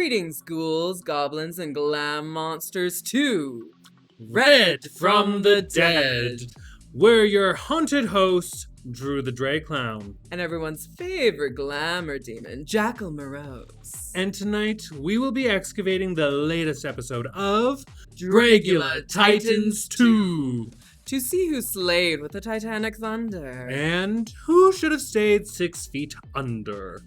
Greetings, ghouls, goblins, and glam monsters too. Red from the Dead. We're your haunted hosts, Drew the Dray Clown. And everyone's favorite glamour demon, Jackal Morose. And tonight, we will be excavating the latest episode of Dragula Titans 2. To see who slayed with the Titanic thunder. And who should have stayed 6 feet under.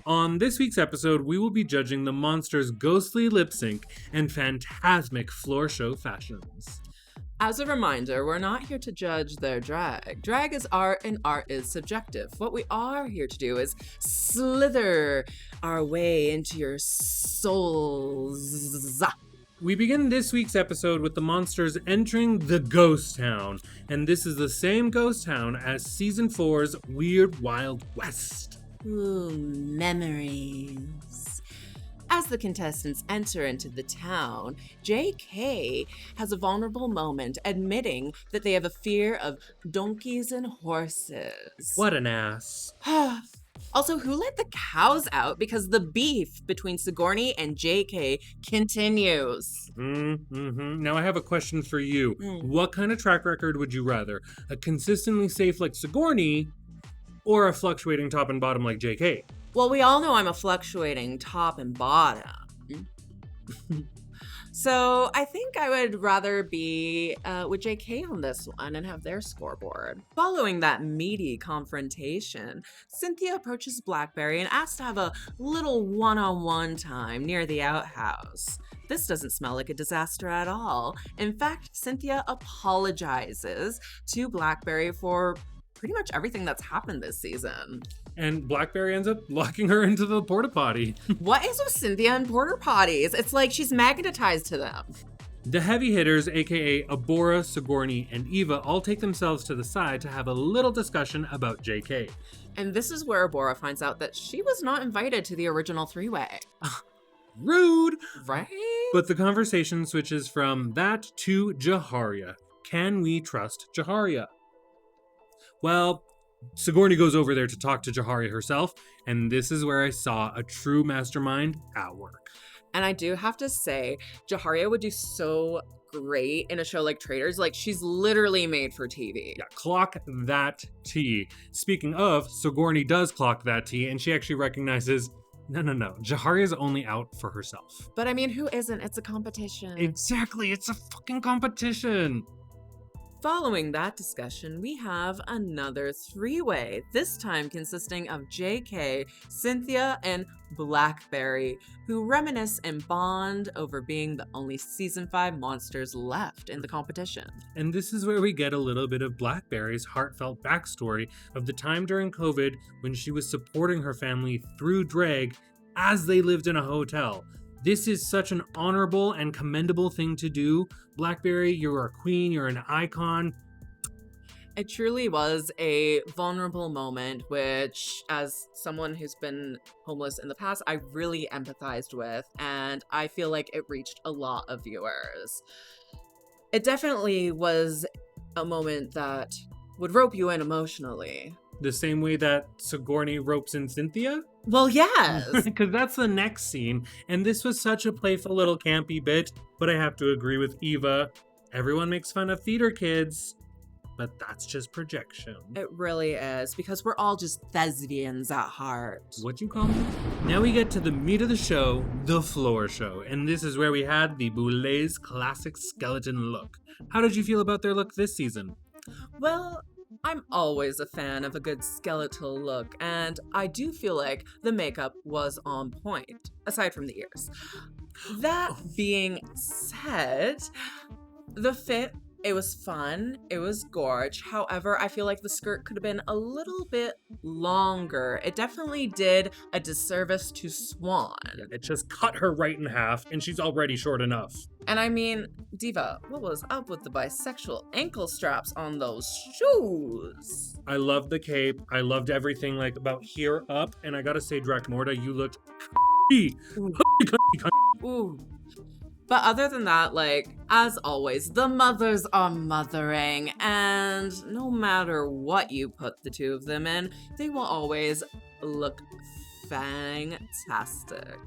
On this week's episode, we will be judging the monsters' ghostly lip sync and phantasmic floor show fashions. As a reminder, we're not here to judge their drag. Drag is art and art is subjective. What we are here to do is slither our way into your souls. We begin this week's episode with the monsters entering the ghost town, and this is the same ghost town as season 4's Weird Wild West. Ooh, memories. As the contestants enter into the town, JK has a vulnerable moment admitting that they have a fear of donkeys and horses. What an ass. Also, who let the cows out? Because the beef between Sigourney and JK continues. Now I have a question for you. What kind of track record would you rather? A consistently safe like Sigourney, or a fluctuating top and bottom like JK? Well, we all know I'm a fluctuating top and bottom. So I think I would rather be with JK on this one and have their scoreboard. Following that meaty confrontation, Cynthia approaches Blackberry and asks to have a little one-on-one time near the outhouse. This doesn't smell like a disaster at all. In fact, Cynthia apologizes to Blackberry for pretty much everything that's happened this season. And Blackberry ends up locking her into the porta potty. What is with Cynthia and porta potties? It's like she's magnetized to them. The heavy hitters, aka Abora, Sigourney, and Eva, all take themselves to the side to have a little discussion about JK. And this is where Abora finds out that she was not invited to the original three-way. Rude! Right? But the conversation switches from that to Jaharia. Can we trust Jaharia? Well, Sigourney goes over there to talk to Jaharia herself, and this is where I saw a true mastermind at work. And I do have to say, Jaharia would do so great in a show like Traitors. Like, she's literally made for TV. Yeah, clock that T. Speaking of, Sigourney does clock that T, and she actually recognizes, no, Jaharia's only out for herself. But I mean, who isn't? It's a competition. Exactly, it's a fucking competition. Following that discussion, we have another three-way, this time consisting of JK, Cynthia, and Blackberry, who reminisce and bond over being the only season 5 monsters left in the competition. And this is where we get a little bit of Blackberry's heartfelt backstory of the time during COVID when she was supporting her family through drag as they lived in a hotel. This is such an honorable and commendable thing to do. Blackberry, you're a queen, you're an icon. It truly was a vulnerable moment, which, as someone who's been homeless in the past, I really empathized with, and I feel like it reached a lot of viewers. It definitely was a moment that would rope you in emotionally. The same way that Sigourney ropes in Cynthia? Well, yes! Because that's the next scene, and this was such a playful little campy bit, but I have to agree with Eva. Everyone makes fun of theater kids, but that's just projection. It really is, because we're all just thespians at heart. What'd you call me? Now we get to the meat of the show, the floor show, and this is where we had the Boulets classic skeleton look. How did you feel about their look this season? Well, I'm always a fan of a good skeletal look, and I do feel like the makeup was on point, aside from the ears. That being said, the fit, it was fun, it was gorge. However, I feel like the skirt could have been a little bit longer. It definitely did a disservice to Swan. It just cut her right in half, and she's already short enough. And I mean, Diva, what was up with the bisexual ankle straps on those shoes? I loved the cape. I loved everything like about here up. And I gotta say, Dracmorda, you looked Ooh. But other than that, like, as always, the mothers are mothering, and no matter what you put the two of them in, they will always look fantastic.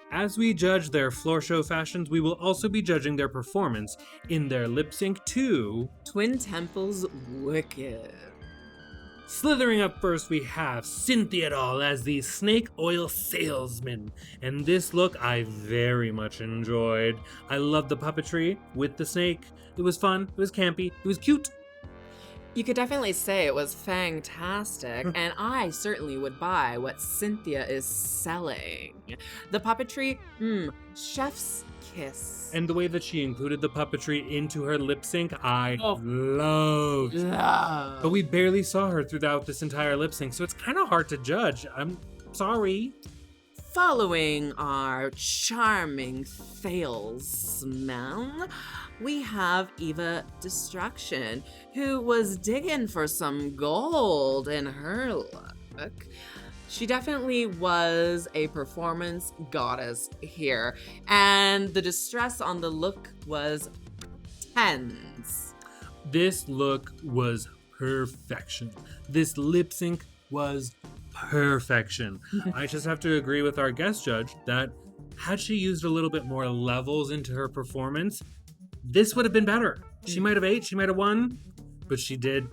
As we judge their floor show fashions, we will also be judging their performance in their lip sync to Twin Temples Wicked. Slithering up first, we have Cynthia Doll as the snake oil salesman. And this look I very much enjoyed. I loved the puppetry with the snake. It was fun, it was campy, it was cute. You could definitely say it was fantastic, and I certainly would buy what Cynthia is selling. The puppetry, chef's kiss. And the way that she included the puppetry into her lip sync, I Love. But we barely saw her throughout this entire lip sync, so it's kind of hard to judge. I'm sorry. Following our charming salesman, we have Eva Destruction, who was digging for some gold in her look. She definitely was a performance goddess here, and the distress on the look was tense. This look was perfection. This lip sync was perfection. I just have to agree with our guest judge that had she used a little bit more levels into her performance, this would have been better. She might have ate, she might have won, but she did.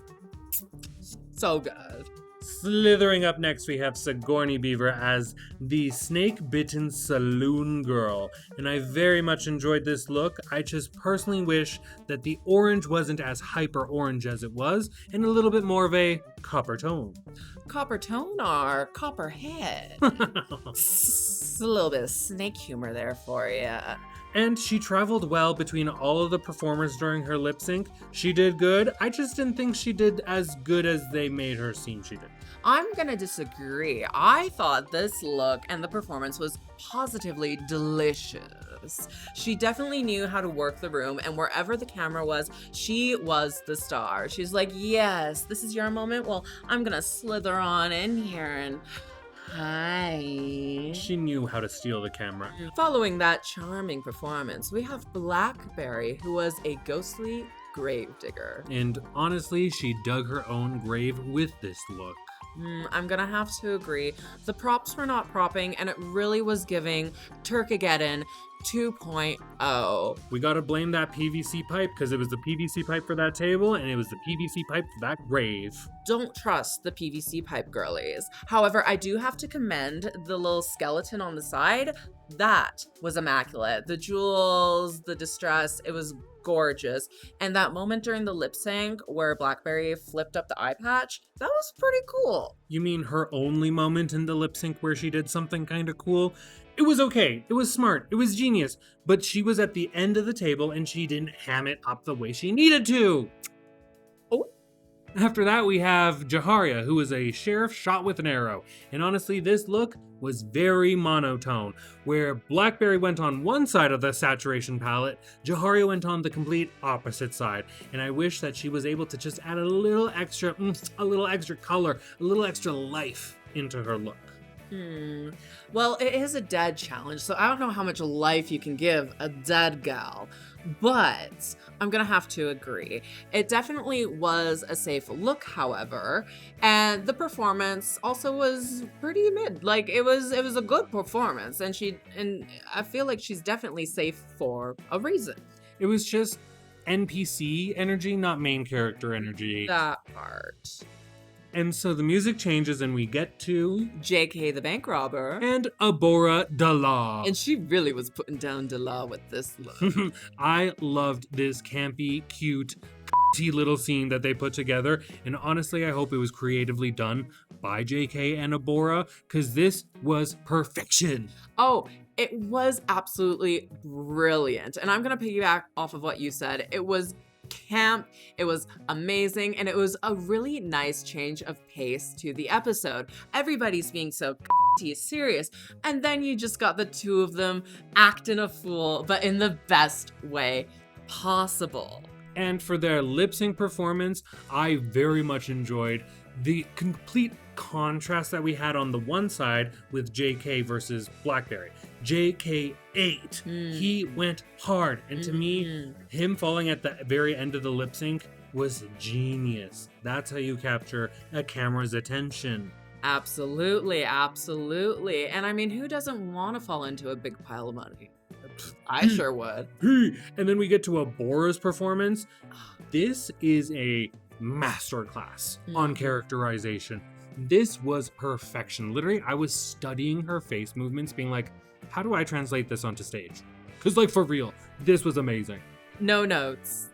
So good. Slithering up next, we have Sigourney Beaver as the snake-bitten saloon girl, and I very much enjoyed this look. I just personally wish that the orange wasn't as hyper orange as it was, and a little bit more of a copper tone. Copper tone or copperhead? A little bit of snake humor there for you. And she traveled well between all of the performers during her lip sync. She did good. I just didn't think she did as good as they made her seem she did. I'm gonna disagree. I thought this look and the performance was positively delicious. She definitely knew how to work the room, and wherever the camera was, she was the star. She's like, yes, this is your moment. Well, I'm gonna slither on in here and hi. She knew how to steal the camera. Following that charming performance, we have Blackberry, who was a ghostly gravedigger. And honestly, she dug her own grave with this look. I'm gonna have to agree. The props were not propping, and it really was giving Turkageddon 2.0. We gotta blame that PVC pipe because it was the PVC pipe for that table and it was the PVC pipe for that grave. Don't trust the PVC pipe girlies. However, I do have to commend the little skeleton on the side. That was immaculate. The jewels, the distress, it was gorgeous. And that moment during the lip sync where Blackberry flipped up the eye patch, that was pretty cool. You mean her only moment in the lip sync where she did something kind of cool? It was okay. It was smart. It was genius. But she was at the end of the table and she didn't ham it up the way she needed to. Oh. After that, we have Jaharia, who is a sheriff shot with an arrow. And honestly, this look was very monotone. Where Blackberry went on one side of the saturation palette, Jaharia went on the complete opposite side. And I wish that she was able to just add a little extra color, a little extra life into her look. Well, it is a dead challenge, so I don't know how much life you can give a dead gal, but I'm gonna have to agree. It definitely was a safe look, however, and the performance also was pretty mid. Like it was a good performance, and I feel like she's definitely safe for a reason. It was just NPC energy, not main character energy. That part. And so the music changes and we get to JK the bank robber. And Abora Dala. And she really was putting down Dala with this look. I loved this campy, cute, little scene that they put together. And honestly, I hope it was creatively done by JK and Abora, because this was perfection. Oh, it was absolutely brilliant. And I'm going to piggyback off of what you said. It was camp, it was amazing, and it was a really nice change of pace to the episode. Everybody's being so serious, and then you just got the two of them acting a fool, but in the best way possible. And for their lip sync performance, I very much enjoyed the complete contrast that we had on the one side with JK versus Blackberry. JK ate. He went hard. And to me, him falling at the very end of the lip sync was genius. That's how you capture a camera's attention. Absolutely, absolutely. And I mean, who doesn't want to fall into a big pile of money? I sure would. And then we get to Abora's performance. This is a masterclass on characterization. This was perfection. Literally, I was studying her face movements, being like, how do I translate this onto stage? Because, like, for real, this was amazing. No notes.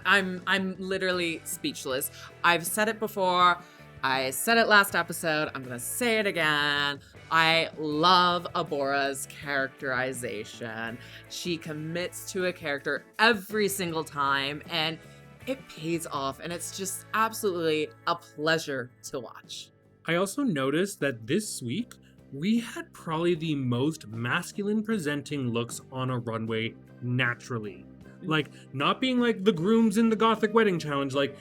I'm literally speechless. I've said it before. I said it last episode. I'm gonna say it again. I love Abora's characterization. She commits to a character every single time, and it pays off, and it's just absolutely a pleasure to watch. I also noticed that this week, we had probably the most masculine presenting looks on a runway naturally. Like, not being like the grooms in the Gothic Wedding Challenge, like,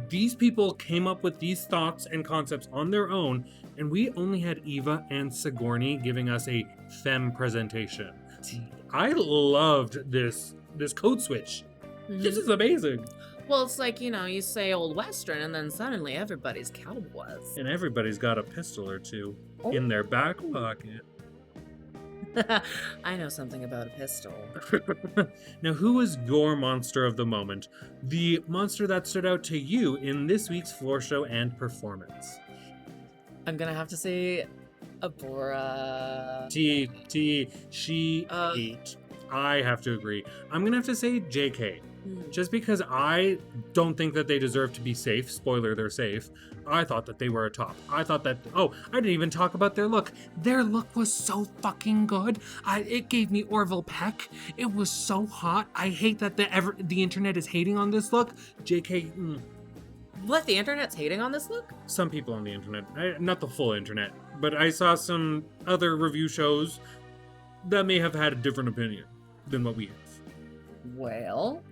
these people came up with these thoughts and concepts on their own, and we only had Eva and Sigourney giving us a femme presentation. I loved this code switch. This is amazing. Well, it's like, you know, you say Old Western, and then suddenly everybody's cowboys. And everybody's got a pistol or two in their back pocket. I know something about a pistol. Now, who was your monster of the moment? The monster that stood out to you in this week's floor show and performance? I'm gonna have to say Abora. She ate. I have to agree. I'm gonna have to say JK. Just because I don't think that they deserve to be safe. Spoiler, they're safe. I thought that they were a top. I thought that, I didn't even talk about their look. Their look was so fucking good. It gave me Orville Peck. It was so hot. I hate that the internet is hating on this look. JK, What, the internet's hating on this look? Some people on the internet. Not the full internet. But I saw some other review shows that may have had a different opinion than what we have. Well,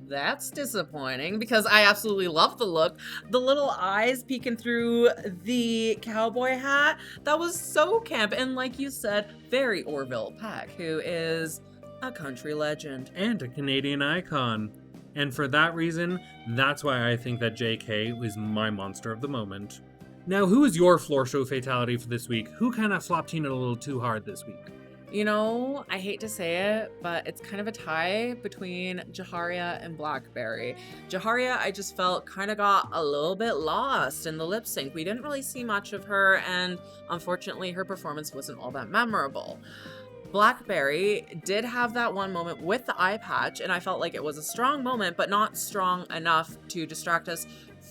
that's disappointing because I absolutely love the look. The little eyes peeking through the cowboy hat, that was so camp. And like you said, very Orville Peck, who is a country legend. And a Canadian icon. And for that reason, that's why I think that JK is my monster of the moment. Now, who is your floor show fatality for this week? Who kind of flopped in a little too hard this week? You know, I hate to say it, but it's kind of a tie between Jaharia and Blackberry. Jaharia, I just felt kind of got a little bit lost in the lip sync. We didn't really see much of her, and unfortunately, her performance wasn't all that memorable. Blackberry did have that one moment with the eye patch, and I felt like it was a strong moment, but not strong enough to distract us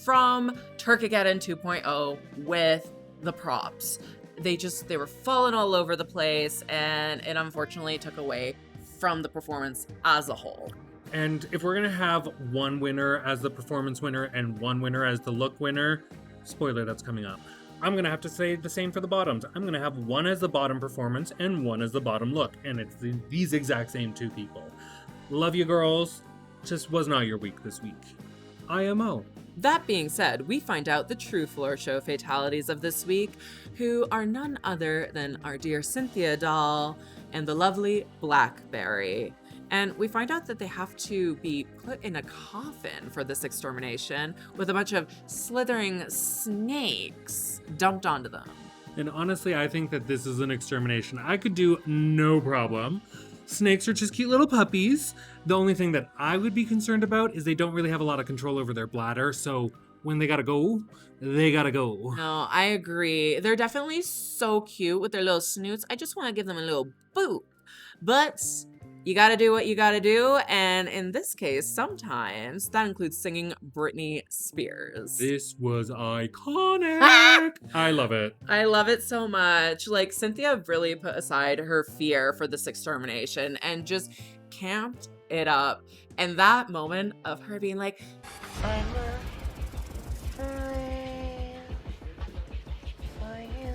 from Turkageddon 2.0 with the props. They were falling all over the place, and it unfortunately took away from the performance as a whole. And if we're gonna have one winner as the performance winner and one winner as the look winner, spoiler, that's coming up, I'm gonna have to say the same for the bottoms. I'm gonna have one as the bottom performance and one as the bottom look, and it's these exact same two people. Love you, girls. Just was not your week this week. IMO. That being said, we find out the true floor show fatalities of this week, who are none other than our dear Cynthia doll and the lovely Blackberry. And we find out that they have to be put in a coffin for this extermination with a bunch of slithering snakes dumped onto them. And honestly, I think that this is an extermination I could do no problem. Snakes are just cute little puppies. The only thing that I would be concerned about is they don't really have a lot of control over their bladder, so when they gotta go, they gotta go. No, I agree. They're definitely so cute with their little snoots. I just want to give them a little boop. But you gotta do what you gotta do, and in this case, sometimes that includes singing Britney Spears. This was iconic. I love it. I love it so much. Like, Cynthia really put aside her fear for this extermination and just camped it up. And that moment of her being like,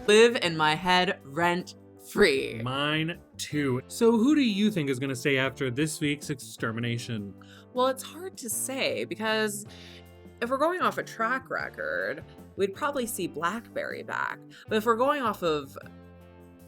live in my head rent free. Mine too. So who do you think is gonna stay after this week's extermination? Well, it's hard to say because if we're going off a track record, we'd probably see Blackberry back. But if we're going off of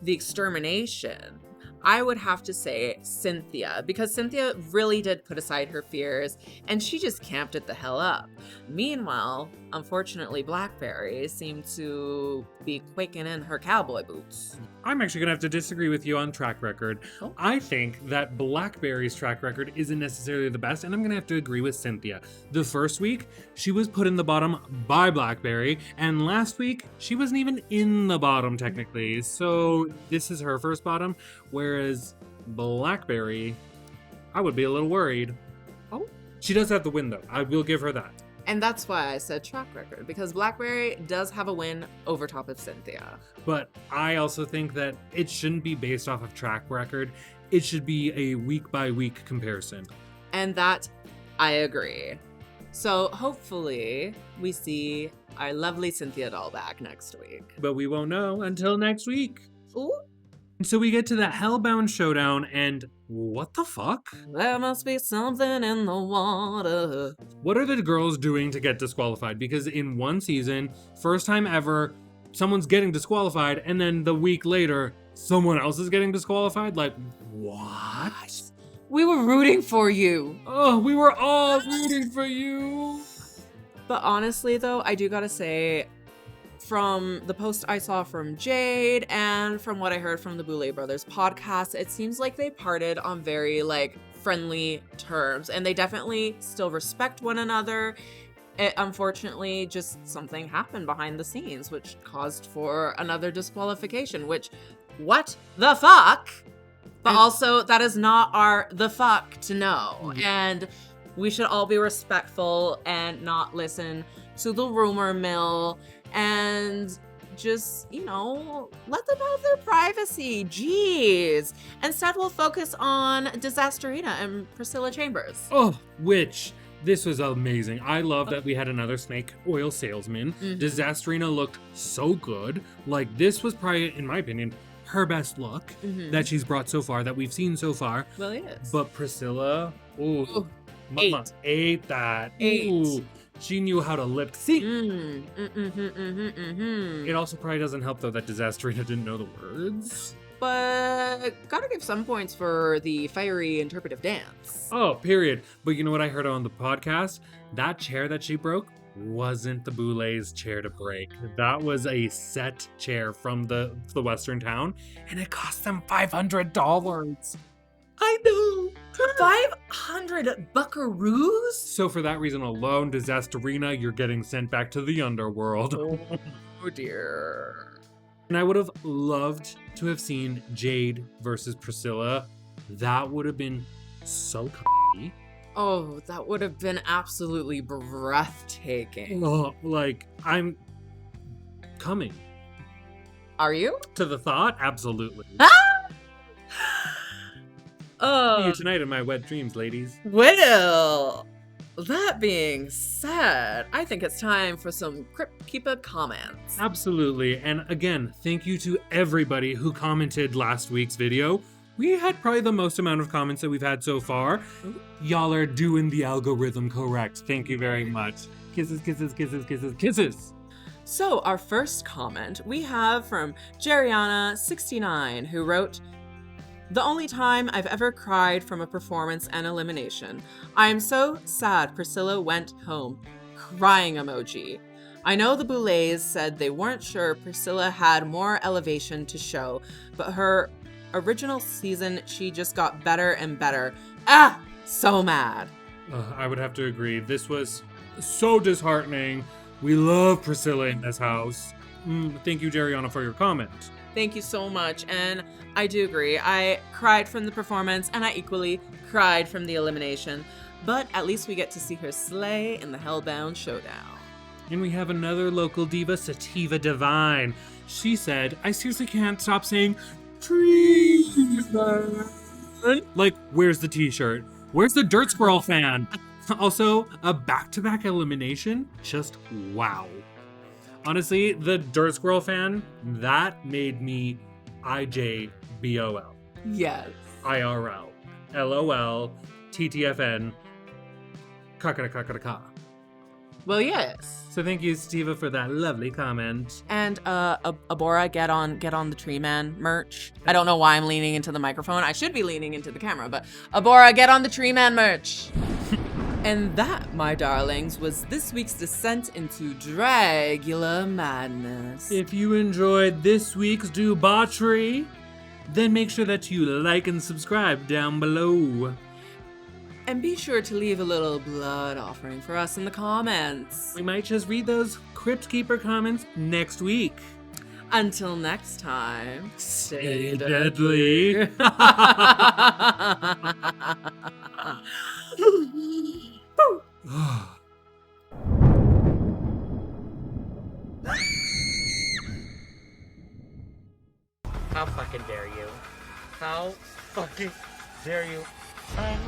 the Extermination, I would have to say Cynthia, because Cynthia really did put aside her fears and she just camped it the hell up. Meanwhile, unfortunately, Blackberry seemed to be quaking in her cowboy boots. I'm actually going to have to disagree with you on track record. Oh. I think that Blackberry's track record isn't necessarily the best, and I'm going to have to agree with Cynthia. The first week, she was put in the bottom by Blackberry, and last week, she wasn't even in the bottom technically. So this is her first bottom, whereas Blackberry, I would be a little worried. Oh. She does have the win, though. I will give her that. And that's why I said track record, because Blackberry does have a win over top of Cynthia. But I also think that it shouldn't be based off of track record. It should be a week-by-week comparison. And that, I agree. So hopefully we see our lovely Cynthia doll back next week. But we won't know until next week. Ooh. And so we get to the Hellbound showdown, and what the fuck? There must be something in the water. What are the girls doing to get disqualified? Because in one season, first time ever, someone's getting disqualified, and then the week later, someone else is getting disqualified? Like, what? We were rooting for you. Oh, we were all rooting for you. But honestly, though, I do gotta say, from the post I saw from Jade and from what I heard from the Boulay Brothers podcast, it seems like they parted on very, friendly terms. And they definitely still respect one another. It, unfortunately, just something happened behind the scenes, which caused for another disqualification, which, what the fuck? But also, that is not our the fuck to know. And we should all be respectful and not listen to the rumor mill and just, let them have their privacy. Jeez. Instead, we'll focus on Disasterina and Priscilla Chambers. Oh, this was amazing. I love that we had another snake oil salesman. Disasterina looked so good. This was probably, in my opinion, her best look that she's brought so far, that we've seen so far. Well, it is. But Priscilla, mama Eight. ate that. 8. Ooh, she knew how to lip sync. It also probably doesn't help, though, that Disasterina didn't know the words. But gotta give some points for the fiery interpretive dance. Oh, period. But you know what I heard on the podcast? That chair that she broke wasn't the Boulay's chair to break. That was a set chair from the Western town, and it cost them $500. I know. 500 buckaroos? So for that reason alone, Disasterina, you're getting sent back to the underworld. Oh dear. And I would have loved to have seen Jade versus Priscilla. That would have been so cool. Oh, that would have been absolutely breathtaking. Oh, I'm coming. Are you? To the thought? Absolutely. Oh. See you tonight in my wet dreams, ladies. Well, that being said, I think it's time for some Crypt Keeper comments. Absolutely. And again, thank you to everybody who commented last week's video. We had probably the most amount of comments that we've had so far. Y'all are doing the algorithm correct. Thank you very much. Kisses, kisses, kisses, kisses, kisses. So our first comment we have from Jeriana69, who wrote, "The only time I've ever cried from a performance and elimination. I am so sad Priscilla went home. Crying emoji. I know the Boulets said they weren't sure Priscilla had more elevation to show, but her original season, she just got better and better. So mad." I would have to agree. This was so disheartening. We love Priscilla in this house. Thank you, Jeriana, for your comment. Thank you so much, and I do agree. I cried from the performance, and I equally cried from the elimination. But at least we get to see her slay in the Hellbound showdown. And we have another local diva, Sativa Divine. She said, "I seriously can't stop saying treason." Where's the t-shirt? Where's the Dirt Squirrel fan? Also, a back-to-back elimination? Just wow. Honestly, the Dirt Squirrel fan, that made me IJBOL. Yes. IRL. LOL. TTFN. Ka-ka-ka-ka-ka-ka. Well, yes. So thank you, Stiva, for that lovely comment. And Abora, get on the Tree Man merch. I don't know why I'm leaning into the microphone. I should be leaning into the camera, but Abora, get on the Tree Man merch. And that, my darlings, was this week's descent into Dragula madness. If you enjoyed this week's debauchery, then make sure that you like and subscribe down below. And be sure to leave a little blood offering for us in the comments. We might just read those Crypt Keeper comments next week. Until next time, Stay deadly. How fucking dare you? How fucking dare you? I'm